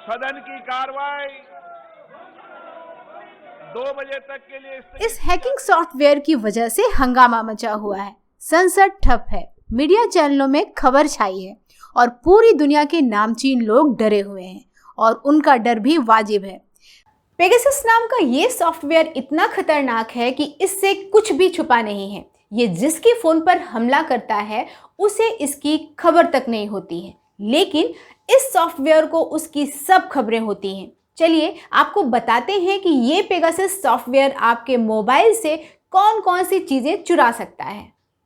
सदन की कार्रवाई 2 बजे तक के लिए इस हैकिंग सॉफ्टवेयर की वजह से हंगामा मचा हुआ है, संसद ठप है, मीडिया चैनलों में खबर छाई है और पूरी दुनिया के नामचीन लोग डरे हुए हैं और उनका डर भी वाजिब है। पेगासस नाम का ये सॉफ्टवेयर इतना खतरनाक है कि इससे कुछ भी छुपा नहीं है। ये जिसके फोन पर हमला करता है उसे इसकी खबर तक नहीं होती है, लेकिन इस सॉफ्टवेयर को उसकी सब खबरें होती हैं। चलिए आपको बताते हैं कि ये पेगासस सॉफ्टवेयर आपके मोबाइल से कौन कौन सी चीजें चुरा सकता है।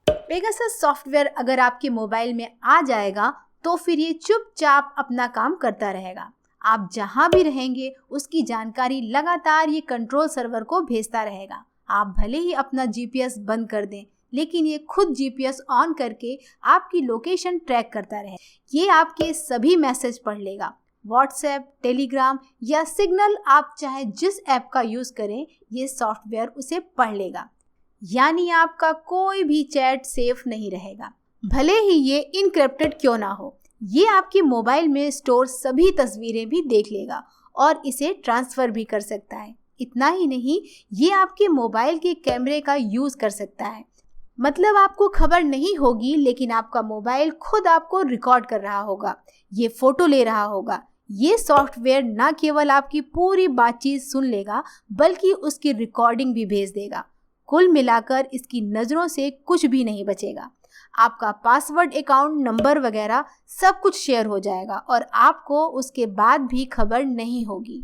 पेगासस सॉफ्टवेयर अगर आपके मोबाइल में आ जाएगा तो फिर ये चुपचाप अपना काम करता रहेगा। आप जहां भी रहेंगे उसकी जानकारी लगातार ये कंट्रोल सर्वर को भेजता रहेगा। आप भले ही अपना जीपीएस बंद कर दें, लेकिन ये खुद जीपीएस ऑन करके आपकी लोकेशन ट्रैक करता रहे। ये आपके सभी मैसेज पढ़ लेगा। व्हाट्सएप, टेलीग्राम या सिग्नल, आप चाहे जिस ऐप का यूज करें, ये सॉफ्टवेयर उसे पढ़ लेगा। यानी आपका कोई भी चैट सेफ नहीं रहेगा, भले ही ये इनक्रिप्टेड क्यों ना हो। ये आपके मोबाइल में स्टोर सभी तस्वीरें भी देख लेगा और इसे ट्रांसफर भी कर सकता है। इतना ही नहीं, ये आपके मोबाइल के कैमरे का यूज कर सकता है। मतलब आपको खबर नहीं होगी, लेकिन आपका मोबाइल खुद आपको रिकॉर्ड कर रहा होगा, ये फोटो ले रहा होगा। ये सॉफ्टवेयर न केवल आपकी पूरी बातचीत सुन लेगा, बल्कि उसकी रिकॉर्डिंग भी भेज देगा। कुल मिलाकर इसकी नज़रों से कुछ भी नहीं बचेगा। आपका पासवर्ड, अकाउंट नंबर वगैरह सब कुछ शेयर हो जाएगा और आपको उसके बाद भी खबर नहीं होगी।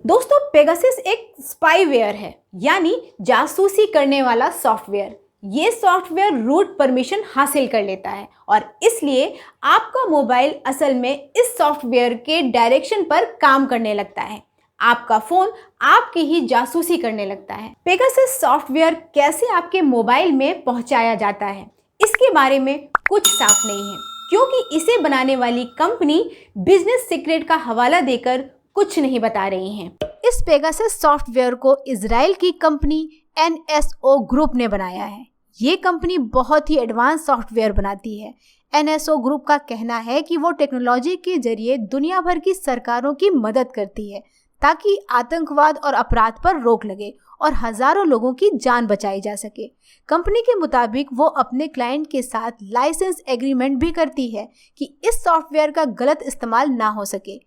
दोस्तों, पेगासस एक स्पाईवेयर है, यानी जासूसी करने वाला सॉफ्टवेयर। ये सॉफ्टवेयर रूट परमिशन हासिल कर लेता है और इसलिए आपका मोबाइल असल में इस सॉफ्टवेयर के डायरेक्शन पर काम करने लगता है। आपका फोन आपकी ही जासूसी करने लगता है। पेगासस सॉफ्टवेयर कैसे आपके मोबाइल में पहुंचाया जाता है, इसके बारे में कुछ साफ नहीं है, क्योंकि इसे बनाने वाली कंपनी बिजनेस सीक्रेट का हवाला देकर कुछ नहीं बता रही है। इस पेगासस सॉफ्टवेयर को इजराइल की कंपनी एनएसओ ग्रुप ने बनाया है। ये कंपनी बहुत ही एडवांस सॉफ्टवेयर बनाती है। एनएसओ ग्रुप का कहना है कि वो टेक्नोलॉजी के जरिए दुनिया भर की सरकारों की मदद करती है ताकि आतंकवाद और अपराध पर रोक लगे और हजारों लोगों की जान बचाई जा सके। कंपनी के मुताबिक वो अपने क्लाइंट के साथ लाइसेंस एग्रीमेंट भी करती है कि इस सॉफ्टवेयर का गलत इस्तेमाल ना हो सके।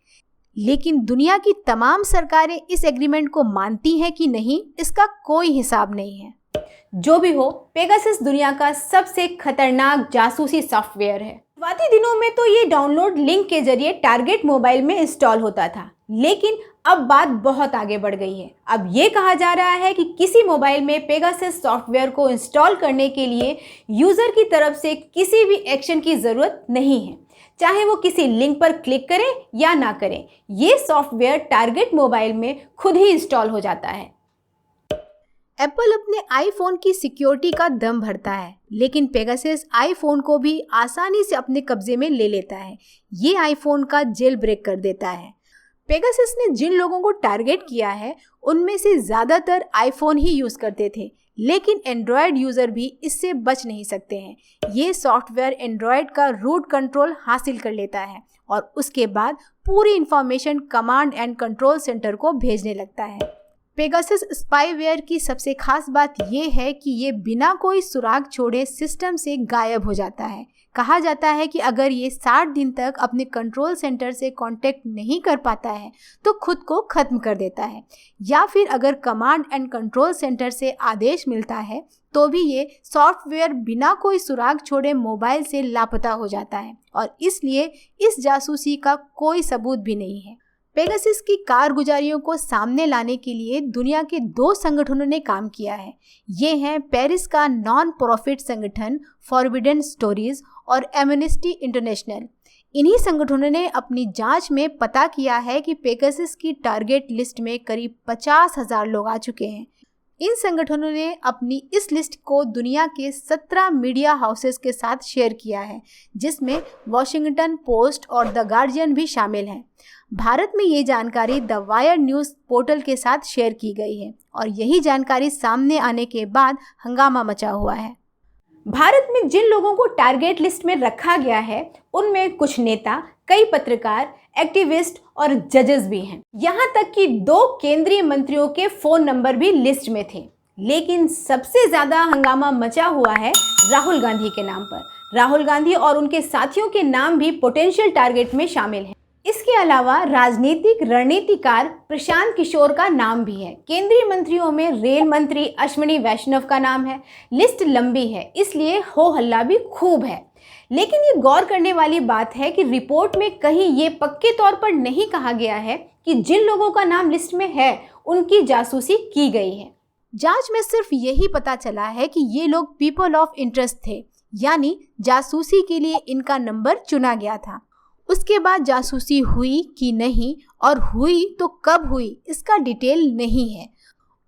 लेकिन दुनिया की तमाम सरकारें इस एग्रीमेंट को मानती हैं कि नहीं, इसका कोई हिसाब नहीं है। जो भी हो, पेगासस दुनिया का सबसे खतरनाक जासूसी सॉफ्टवेयर है। शुरुआती दिनों में तो ये डाउनलोड लिंक के जरिए टारगेट मोबाइल में इंस्टॉल होता था, लेकिन अब बात बहुत आगे बढ़ गई है। अब ये कहा जा रहा है कि किसी मोबाइल में पेगासस सॉफ्टवेयर को इंस्टॉल करने के लिए यूजर की तरफ से किसी भी एक्शन की जरूरत नहीं है, चाहे वो किसी लिंक पर क्लिक करें या ना करें। ये सॉफ्टवेयर टारगेट मोबाइल में खुद ही इंस्टॉल हो जाता है। एप्पल अपने आईफोन की सिक्योरिटी का दम भरता है, लेकिन पेगासस आईफोन को भी आसानी से अपने कब्जे में ले लेता है। ये आईफोन का जेल ब्रेक कर देता है। पेगासस ने जिन लोगों को टारगेट किया है, उनमें से ज़्यादातर आईफोन ही यूज़ करते थे, लेकिन एंड्रॉयड यूज़र भी इससे बच नहीं सकते हैं। ये सॉफ्टवेयर एंड्रॉयड का रूट कंट्रोल हासिल कर लेता है और उसके बाद पूरी information command and control centre को भेजने लगता है। पेगासस स्पाईवेयर की सबसे खास बात यह है कि ये बिना कोई सुराग छोड़े सिस्टम से गायब हो जाता है। कहा जाता है कि अगर ये 60 दिन तक अपने कंट्रोल सेंटर से कांटेक्ट नहीं कर पाता है तो खुद को ख़त्म कर देता है, या फिर अगर कमांड एंड कंट्रोल सेंटर से आदेश मिलता है तो भी ये सॉफ्टवेयर बिना कोई सुराग छोड़े मोबाइल से लापता हो जाता है और इसलिए इस जासूसी का कोई सबूत भी नहीं है। पेगासस की कारगुजारियों को सामने लाने के लिए दुनिया के 2 संगठनों ने काम किया है। ये हैं पेरिस का नॉन प्रॉफिट संगठन फॉरबिडन स्टोरीज और एमनेस्टी इंटरनेशनल। इन्हीं संगठनों ने अपनी जांच में पता किया है कि पेगासस की टारगेट लिस्ट में करीब 50,000 लोग आ चुके हैं। इन संगठनों ने अपनी इस लिस्ट को दुनिया के 17 मीडिया हाउसेस के साथ शेयर किया है, जिसमें वॉशिंगटन पोस्ट और द गार्जियन भी शामिल हैं। भारत में ये जानकारी द वायर न्यूज़ पोर्टल के साथ शेयर की गई है और यही जानकारी सामने आने के बाद हंगामा मचा हुआ है। भारत में जिन लोगों को टारगेट लिस्ट में रखा गया है उनमें कुछ नेता, कई पत्रकार, एक्टिविस्ट और जजेस भी हैं। यहाँ तक कि 2 केंद्रीय मंत्रियों के फोन नंबर भी लिस्ट में थे। लेकिन सबसे ज्यादा हंगामा मचा हुआ है राहुल गांधी के नाम पर। राहुल गांधी और उनके साथियों के नाम भी पोटेंशियल टारगेट में शामिल हैं। इसके अलावा राजनीतिक रणनीतिकार प्रशांत किशोर का नाम भी है। केंद्रीय मंत्रियों में रेल मंत्री अश्विनी वैष्णव का नाम है। लिस्ट लंबी है, इसलिए हो हल्ला भी खूब है। लेकिन ये गौर करने वाली बात है कि रिपोर्ट में कहीं ये पक्के तौर पर नहीं कहा गया है कि जिन लोगों का नाम लिस्ट में है उनकी जासूसी की गई है। जांच में सिर्फ यही पता चला है कि ये लोग पीपल ऑफ इंटरेस्ट थे, यानी जासूसी के लिए इनका नंबर चुना गया था। उसके बाद जासूसी हुई कि नहीं और हुई तो कब हुई, इसका डिटेल नहीं है।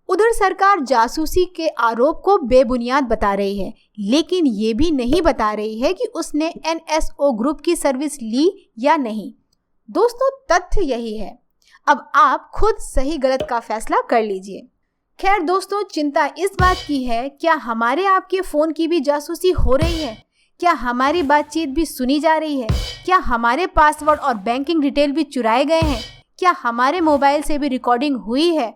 उधर सरकार जासूसी के आरोप को बेबुनियाद बता रही है, लेकिन ये भी नहीं बता रही है कि उसने NSO ग्रुप की सर्विस ली या नहीं। दोस्तों, तथ्य यही है। अब आप खुद सही गलत का फैसला कर लीजिए। खैर दोस्तों, चिंता इस बात की है, क्या हमारे आपके फ़ोन की भी जासूसी हो रही है? क्या हमारी बातचीत भी सुनी जा रही है? क्या हमारे पासवर्ड और बैंकिंग डिटेल भी चुराए गए हैं? क्या हमारे मोबाइल से भी रिकॉर्डिंग हुई है?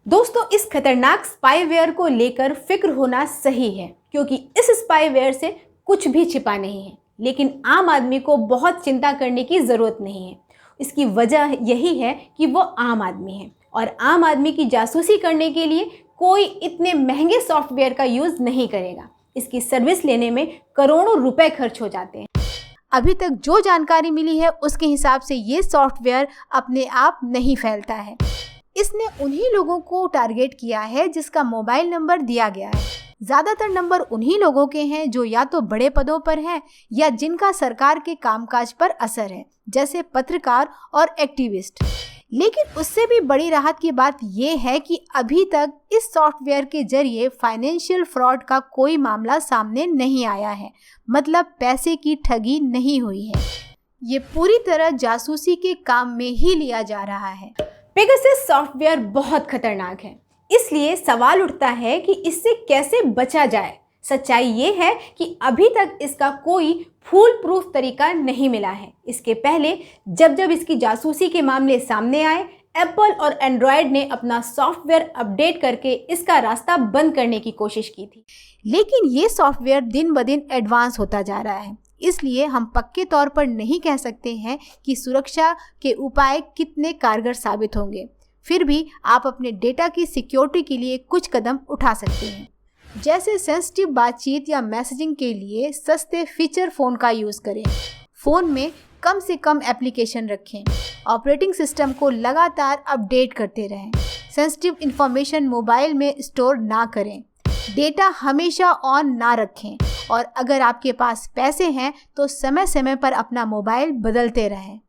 दोस्तों, इस खतरनाक स्पाईवेयर को लेकर फिक्र होना सही है, क्योंकि इस स्पाईवेयर से कुछ भी छिपा नहीं है। लेकिन आम आदमी को बहुत चिंता करने की ज़रूरत नहीं है। इसकी वजह यही है कि वो आम आदमी है, और आम आदमी की जासूसी करने के लिए कोई इतने महंगे सॉफ्टवेयर का यूज़ नहीं करेगा। इसकी सर्विस लेने में करोड़ों रुपए खर्च हो जाते हैं। अभी तक जो जानकारी मिली है उसके हिसाब से ये सॉफ्टवेयर अपने आप नहीं फैलता है। इसने उन्हीं लोगों को टारगेट किया है जिसका मोबाइल नंबर दिया गया है। ज़्यादातर नंबर उन्हीं लोगों के हैं जो या तो बड़े पदों पर हैं या जिनका सरकार के कामकाज पर असर है, जैसे पत्रकार और एक्टिविस्ट। लेकिन उससे भी बड़ी राहत की बात यह है कि अभी तक इस सॉफ्टवेयर के जरिए फाइनेंशियल फ्रॉड का कोई मामला सामने नहीं आया है, मतलब पैसे की ठगी नहीं हुई है। ये पूरी तरह जासूसी के काम में ही लिया जा रहा है। पेगासस सॉफ्टवेयर बहुत खतरनाक है, इसलिए सवाल उठता है कि इससे कैसे बचा जाए। सच्चाई ये है कि अभी तक इसका कोई फूल प्रूफ तरीका नहीं मिला है। इसके पहले जब इसकी जासूसी के मामले सामने आए, एप्पल और एंड्रॉयड ने अपना सॉफ्टवेयर अपडेट करके इसका रास्ता बंद करने की कोशिश की थी। लेकिन ये सॉफ्टवेयर दिन ब दिन एडवांस होता जा रहा है, इसलिए हम पक्के तौर पर नहीं कह सकते हैं कि सुरक्षा के उपाय कितने कारगर साबित होंगे। फिर भी आप अपने डेटा की सिक्योरिटी के लिए कुछ कदम उठा सकते हैं, जैसे सेंसिटिव बातचीत या मैसेजिंग के लिए सस्ते फीचर फ़ोन का यूज़ करें। फ़ोन में कम से कम एप्लीकेशन रखें। ऑपरेटिंग सिस्टम को लगातार अपडेट करते रहें। सेंसिटिव इंफॉर्मेशन मोबाइल में स्टोर ना करें। डेटा हमेशा ऑन ना रखें, और अगर आपके पास पैसे हैं तो समय समय पर अपना मोबाइल बदलते रहें।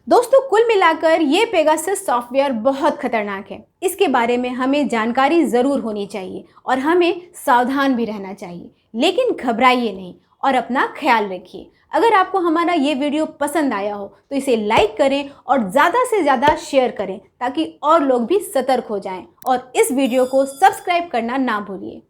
दोस्तों, कुल मिलाकर ये पेगासस सॉफ्टवेयर बहुत खतरनाक है। इसके बारे में हमें जानकारी ज़रूर होनी चाहिए और हमें सावधान भी रहना चाहिए। लेकिन घबराइए नहीं और अपना ख्याल रखिए। अगर आपको हमारा ये वीडियो पसंद आया हो तो इसे लाइक करें और ज़्यादा से ज़्यादा शेयर करें, ताकि और लोग भी सतर्क हो जाएं। और इस वीडियो को सब्सक्राइब करना ना भूलिए।